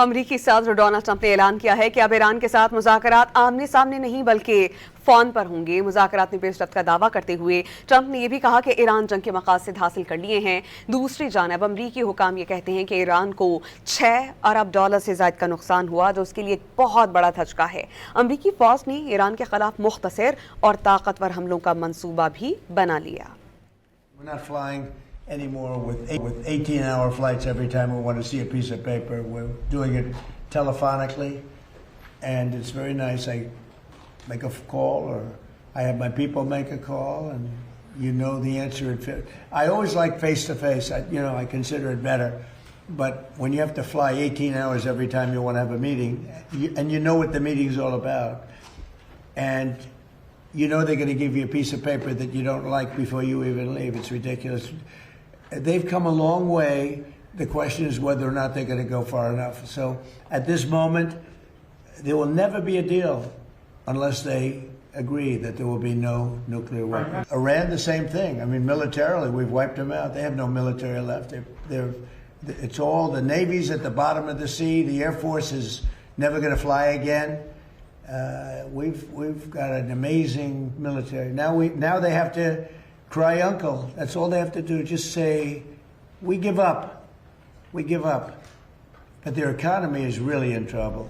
अमरीकी सदर Donald Trump ने ऐलान किया है कि अब ईरान के साथ मुज़ाकरात आमने सामने नहीं बल्कि फ़ोन पर होंगे। मुज़ाकरात में पेशरफ्त का दावा करते हुए ट्रंप ने यह भी कहा कि ईरान जंग के मकासद हासिल कर लिए हैं। दूसरी जानब अमरीकी हुकाम ये कहते हैं कि ईरान को $6 अरब से ज़ायद का नुकसान हुआ, जो उसके लिए एक बहुत बड़ा धचका है। अमरीकी फ़ौज ने ईरान के खिलाफ मुख्तसर और ताकतवर हमलों का मंसूबा भी बना लिया। Anymore with 18-hour flights every time we want to see a piece of paper. We're doing it telephonically, and it's very nice. I make a call, or I have my people make a call, and you know the answer. I always like face-to-face. I consider it better. But when you have to fly 18 hours every time you want to have a meeting, and you know what the meeting's all about, and you know they're going to give you a piece of paper that you don't like before you even leave. It's ridiculous. They've come a long way. The question is whether or not they're going to go far enough. So at this moment, there will never be a deal unless they agree that there will be no nuclear weapons. Iran, the same thing. I mean, militarily, we've wiped them out. They have no military left. It's all, the Navy's at the bottom of the sea. The Air Force is never going to fly again. We've got an amazing military. Now they have to cry uncle. That's all they have to do. Just say, we give up. We give up. But their economy is really in trouble.